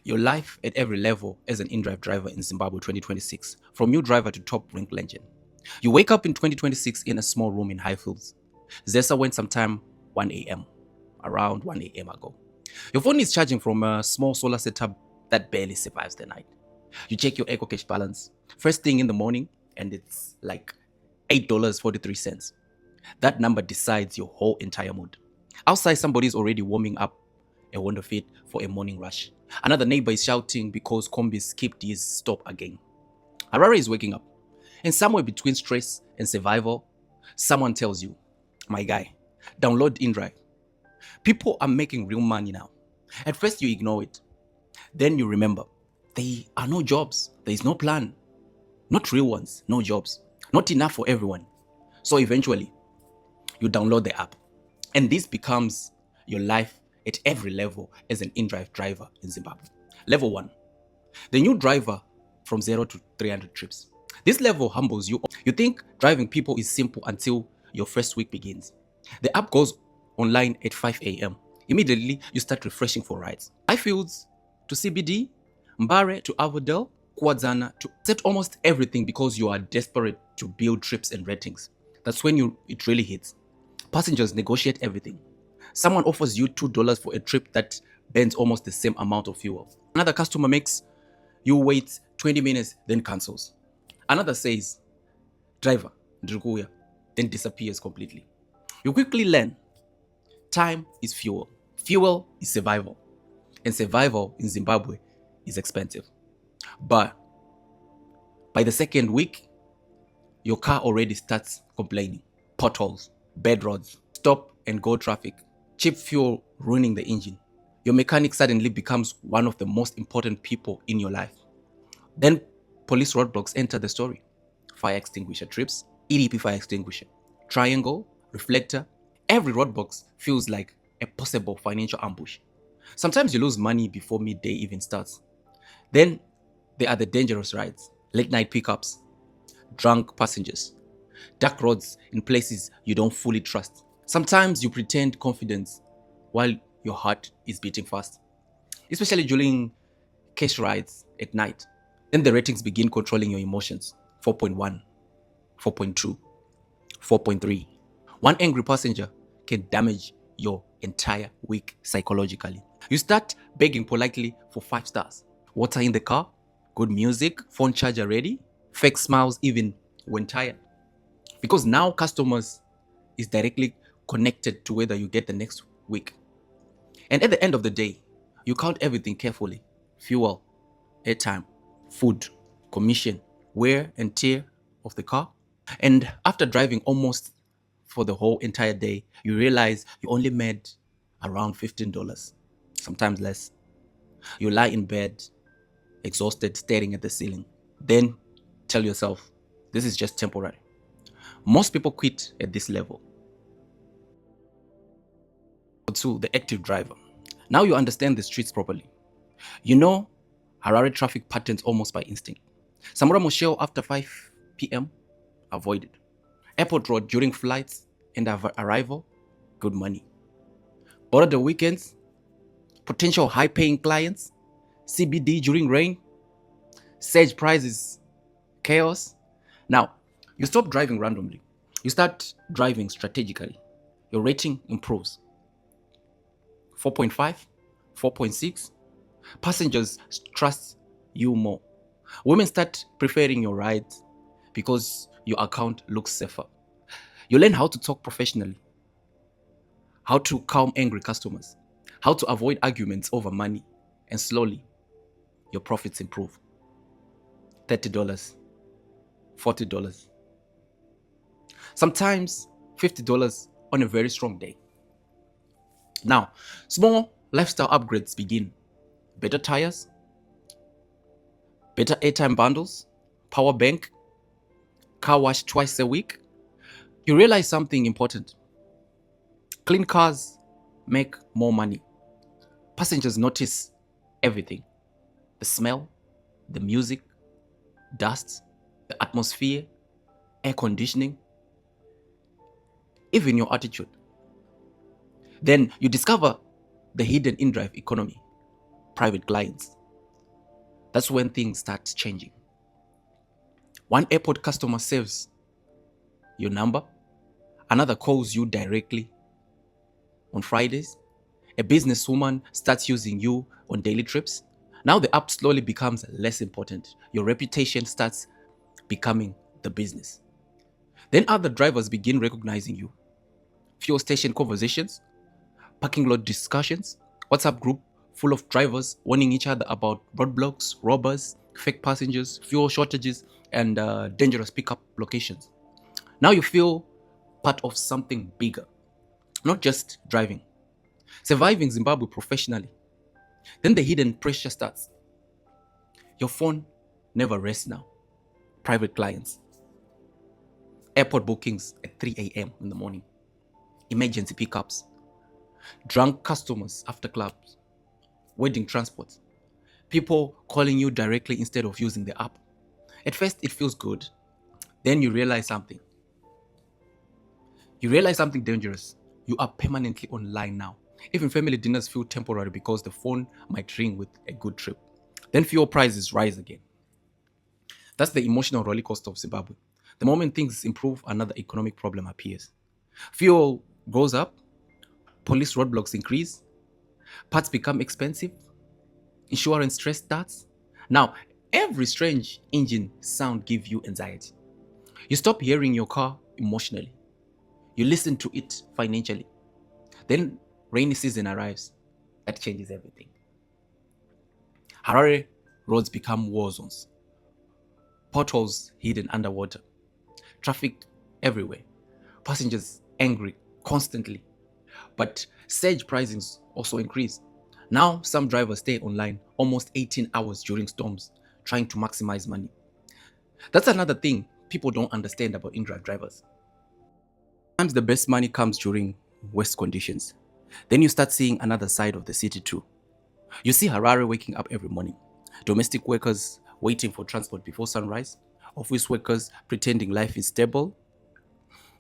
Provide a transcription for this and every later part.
Your life at every level as an InDrive driver in Zimbabwe 2026, from new driver to top rank legend. You wake up in 2026 in a small room in Highfields. Zesa went sometime 1 a.m., around 1 a.m. ago. Your phone is charging from a small solar setup that barely survives the night. You check your Eco Cash balance first thing in the morning, and it's like $8.43. That number decides your whole entire mood. Outside, somebody's already warming up a wonder fit for a morning rush. Another neighbor is shouting because Combi skipped his stop again. Harare is waking up. And somewhere between stress and survival, someone tells you, my guy, download InDrive. People are making real money now. At first, you ignore it. Then you remember, there are no jobs. There is no plan. Not real ones, no jobs. Not enough for everyone. So eventually, you download the app. And this becomes your life at every level as an InDrive driver in Zimbabwe. Level 1, the new driver from 0 to 300 trips. This level humbles you. You think driving people is simple until your first week begins. The app goes online at 5 a.m. Immediately, you start refreshing for rides. Highfields to CBD, Mbare to Avodel, Kwadzana to set almost everything because you are desperate to build trips and ratings. That's when it really hits. Passengers negotiate everything. Someone offers you $2 for a trip that burns almost the same amount of fuel. Another customer makes you wait 20 minutes, then cancels. Another says, driver, Ndrukuya, then disappears completely. You quickly learn time is fuel. Fuel is survival. And survival in Zimbabwe is expensive. But by the second week, your car already starts complaining. Potholes, bad roads, stop and go traffic, cheap fuel ruining the engine. Your mechanic suddenly becomes one of the most important people in your life. Then police roadblocks enter the story. Fire extinguisher trips, EDP fire extinguisher, triangle, reflector. Every roadbox feels like a possible financial ambush. Sometimes you lose money before midday even starts. Then there are the dangerous rides, late night pickups, drunk passengers, dark roads in places you don't fully trust. Sometimes you pretend confidence while your heart is beating fast, especially during cash rides at night. Then the ratings begin controlling your emotions. 4.1, 4.2, 4.3. One angry passenger can damage your entire week psychologically. You start begging politely for 5 stars. Water in the car, good music, phone charger ready, fake smiles even when tired. Because now customers is directly connected to whether you get the next week. And at the end of the day, you count everything carefully. Fuel, airtime, food, commission, wear and tear of the car. And after driving almost for the whole entire day, you realize you only made around $15, sometimes less. You lie in bed, exhausted, staring at the ceiling. Then tell yourself, this is just temporary. Most people quit at this level. 2, the active driver. Now you understand the streets properly. You know Harare traffic patterns almost by instinct. Samora Moshel after 5 p.m., avoided. Airport Road during flights and arrival, good money. But at the weekends, potential high-paying clients, CBD during rain, surge prices, chaos. Now, you stop driving randomly. You start driving strategically. Your rating improves. 4.5, 4.6. Passengers trust you more. Women start preferring your rides because your account looks safer. You learn how to talk professionally, how to calm angry customers, how to avoid arguments over money, and slowly, your profits improve. $30, $40, sometimes $50 on a very strong day. Now, small lifestyle upgrades begin. Better tires, better airtime bundles, power bank, car wash twice a week. You realize something important. Clean cars make more money. Passengers notice everything. The smell, the music, dust, the atmosphere, air conditioning, even your attitude. Then you discover the hidden InDrive economy, private clients, That's when things start changing. One airport customer saves your number, another calls you directly on Fridays. A businesswoman starts using you on daily trips. Now the app slowly becomes less important. Your reputation starts becoming the business. Then other drivers begin recognizing you. Fuel station conversations, parking lot discussions, WhatsApp group full of drivers warning each other about roadblocks, robbers, fake passengers, fuel shortages, and dangerous pickup locations. Now you feel part of something bigger, not just driving. Surviving Zimbabwe professionally. Then the hidden pressure starts. Your phone never rests now. Private clients, airport bookings at 3 a.m. in the morning, emergency pickups, drunk customers after clubs, wedding transport, people calling you directly instead of using the app. At first, it feels good. Then you realize something. You realize something dangerous. You are permanently online now. Even family dinners feel temporary because the phone might ring with a good trip. Then fuel prices rise again. That's the emotional roller coaster of Zimbabwe. The moment things improve, another economic problem appears. Fuel goes up, police roadblocks increase, parts become expensive, insurance stress starts. Now, every strange engine sound gives you anxiety. You stop hearing your car emotionally. You listen to it financially. Then rainy season arrives. That changes everything. Harare roads become war zones. Potholes hidden underwater. Traffic everywhere. Passengers angry constantly. But surge pricings also increase. Now some drivers stay online almost 18 hours during storms, trying to maximize money. That's another thing people don't understand about InDrive drivers. Sometimes the best money comes during worst conditions. Then you start seeing another side of the city too. You see Harare waking up every morning, domestic workers waiting for transport before sunrise, office workers pretending life is stable,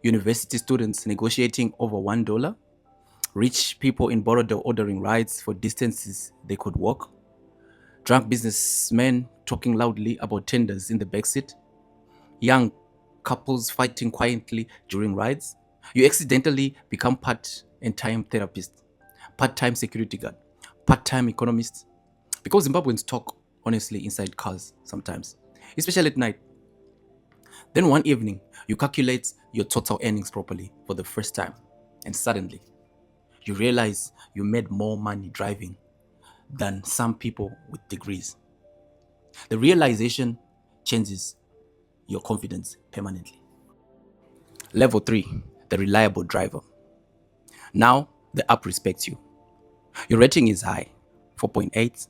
university students negotiating over $1, rich people in Borodale ordering rides for distances they could walk, drunk businessmen talking loudly about tenders in the backseat, young couples fighting quietly during rides. You accidentally become part-time therapist, part-time security guard, part-time economist. Because Zimbabweans talk honestly inside cars sometimes, especially at night. Then one evening, you calculate your total earnings properly for the first time, and suddenly, you realize you made more money driving than some people with degrees. The realization changes your confidence permanently. Level 3, the reliable driver. Now, the app respects you. Your rating is high, 4.8.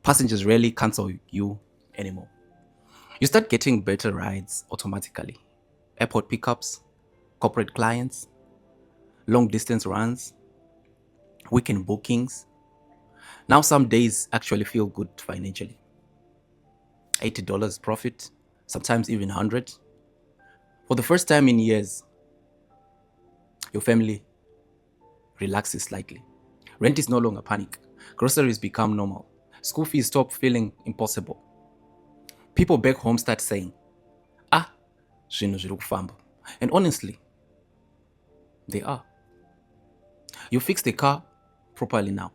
Passengers rarely cancel you anymore. You start getting better rides automatically. Airport pickups, corporate clients, long distance runs, weekend bookings. Now some days actually feel good financially. $80 profit, sometimes even 100. For the first time in years, your family relaxes slightly. Rent is no longer panic. Groceries become normal. School fees stop feeling impossible. People back home start saying, ah, zvinhu zviri kufamba. And honestly, they are. You fix the car properly now.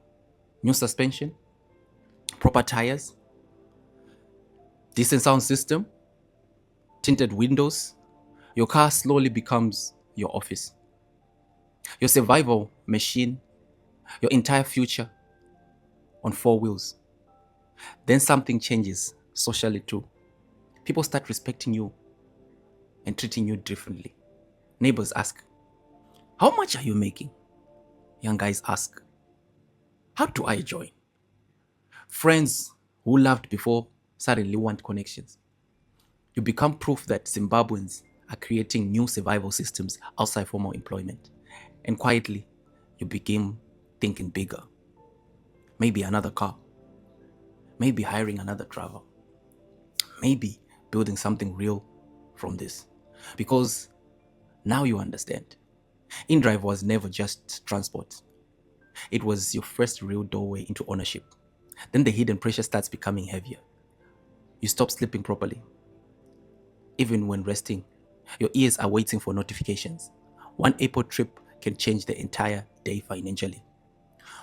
New suspension, proper tires, decent sound system, tinted windows. Your car slowly becomes your office, your survival machine, your entire future on four wheels. Then something changes socially too. People start respecting you and treating you differently. Neighbors ask, how much are you making? Young guys ask, how do I join? Friends who loved before suddenly want connections. You become proof that Zimbabweans are creating new survival systems outside formal employment. And quietly, you begin thinking bigger. Maybe another car. Maybe hiring another driver. Maybe building something real from this. Because now you understand. InDrive was never just transport. It was your first real doorway into ownership. Then the hidden pressure starts becoming heavier. You stop sleeping properly. Even when resting, your ears are waiting for notifications. One airport trip can change the entire day financially.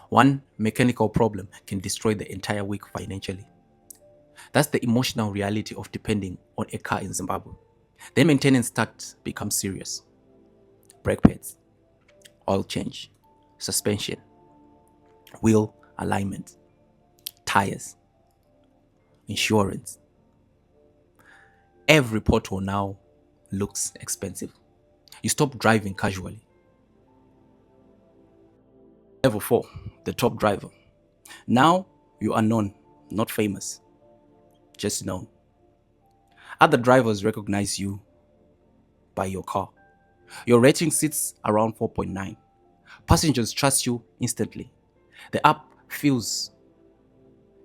One mechanical problem can destroy the entire week financially. That's the emotional reality of depending on a car in Zimbabwe. Then maintenance starts become serious. Brake pads, oil change, suspension, wheel alignment, tires, insurance. Every pothole now looks expensive. You stop driving casually. Level 4, the top driver. Now you are known, not famous, just known. Other drivers recognize you by your car. Your rating sits around 4.9. Passengers trust you instantly. The app feels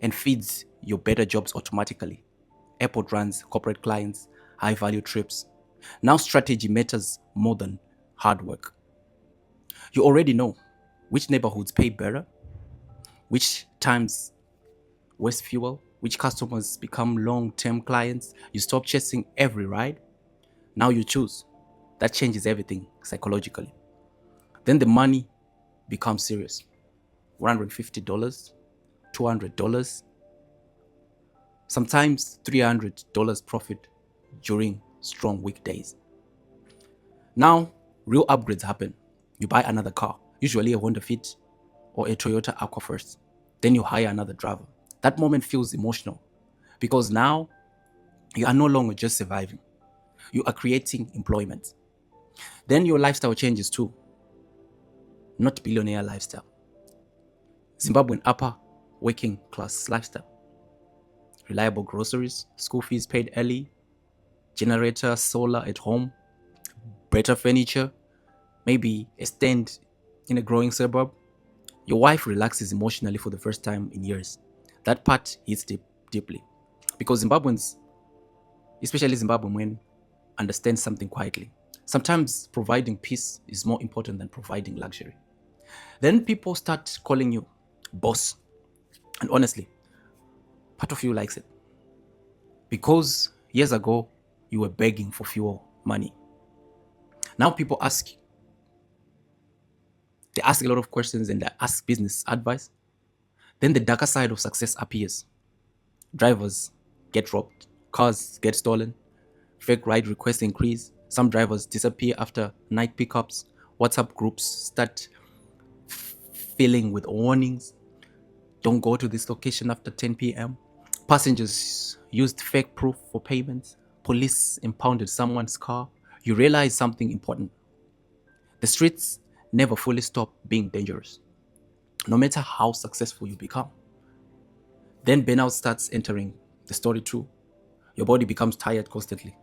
and feeds your better jobs automatically. Airport runs, corporate clients, high value trips. Now strategy matters more than hard work. You already know which neighborhoods pay better, which times waste fuel, which customers become long-term clients. You stop chasing every ride. Now you choose. That changes everything psychologically. Then the money becomes serious. $150, $200, sometimes $300 profit during strong weekdays. Now, real upgrades happen. You buy another car, usually a Honda Fit or a Toyota Aqua first. Then you hire another driver. That moment feels emotional because now you are no longer just surviving. You are creating employment. Then your lifestyle changes too, not billionaire lifestyle. Zimbabwean upper working class lifestyle. Reliable groceries, school fees paid early, generator, solar at home, better furniture, maybe a stand in a growing suburb. Your wife relaxes emotionally for the first time in years. That part hits deeply because Zimbabweans, especially Zimbabwean men, understand something quietly. Sometimes providing peace is more important than providing luxury. Then people start calling you boss. And honestly, part of you likes it. Because years ago, you were begging for fuel money. Now people ask, they ask a lot of questions and they ask business advice. Then the darker side of success appears. Drivers get robbed, cars get stolen, fake ride requests increase, some drivers disappear after night pickups, WhatsApp groups start filling with warnings. Don't go to this location after 10 p.m. Passengers used fake proof for payments. Police impounded someone's car. You realize something important. The streets never fully stop being dangerous, no matter how successful you become. Then burnout starts entering the story too. Your body becomes tired constantly.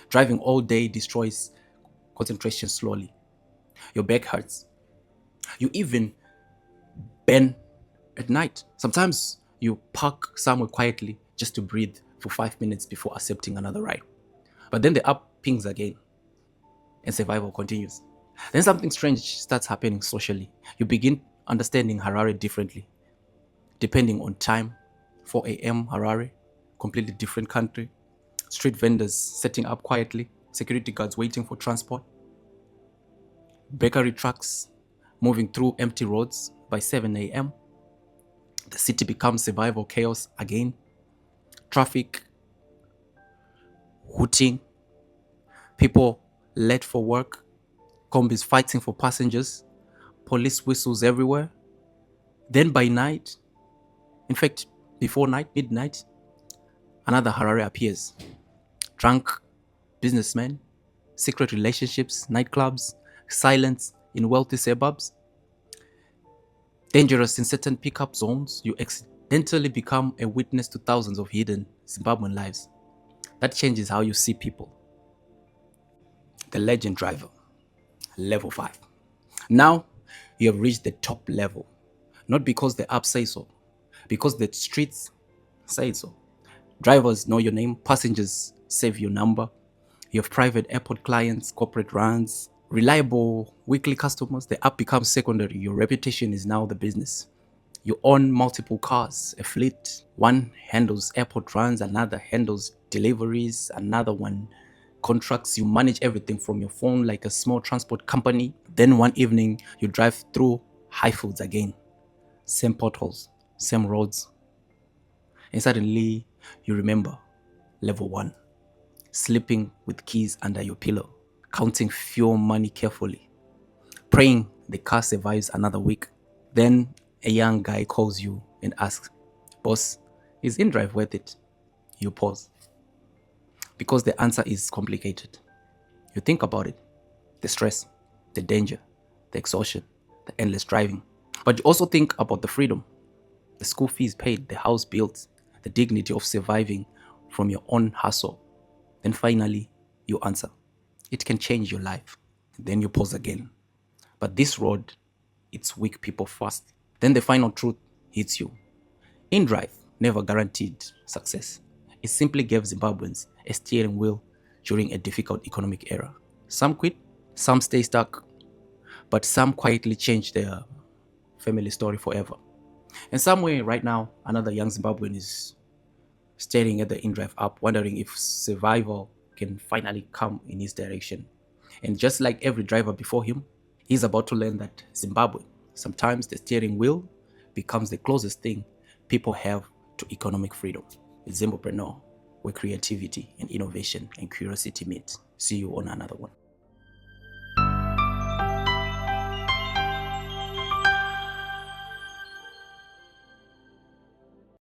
Driving all day destroys concentration slowly. Your back hurts. You even burn at night. Sometimes you park somewhere quietly just to breathe for 5 minutes before accepting another ride. But then the app pings again and survival continues. Then something strange starts happening socially. You begin understanding Harare differently, depending on time. 4 a.m. Harare, completely different country. Street vendors setting up quietly, security guards waiting for transport, bakery trucks moving through empty roads by 7 a.m. The city becomes survival chaos again. Traffic, hooting, people late for work, combis fighting for passengers, police whistles everywhere. Then by night, in fact, before night, midnight, another Harare appears. Drunk businessmen, secret relationships, nightclubs, silence in wealthy suburbs, dangerous in certain pickup zones. You accidentally become a witness to thousands of hidden Zimbabwean lives. That changes how you see people. The legend driver, level 5. Now you have reached the top level, not because the app says so, because the streets say so. Drivers know your name, passengers save your number. You have private airport clients, corporate runs, reliable weekly customers. The app becomes secondary. Your reputation is now the business. You own multiple cars, a fleet. One handles airport runs, another handles deliveries, another one contracts. You manage everything from your phone like a small transport company. Then one evening, you drive through Highfields again. Same potholes, same roads. And suddenly, you remember level 1. Sleeping with keys under your pillow. Counting fuel money carefully. Praying the car survives another week. Then a young guy calls you and asks, "Boss, is InDrive worth it?" You pause. Because the answer is complicated. You think about it. The stress, the danger, the exhaustion, the endless driving. But you also think about the freedom, the school fees paid, the house built, the dignity of surviving from your own hustle. Then finally, you answer. It can change your life. Then you pause again. But this road, it's weak people first. Then the final truth hits you. InDrive never guaranteed success. It simply gave Zimbabweans a steering wheel during a difficult economic era. Some quit, some stay stuck, but some quietly changed their family story forever. And somewhere right now, another young Zimbabwean is staring at the InDrive app, wondering if survival can finally come in his direction. And just like every driver before him, he's about to learn that Zimbabwe, sometimes the steering wheel becomes the closest thing people have to economic freedom. It's Zimbabwe, where creativity and innovation and curiosity meet. See you on another one.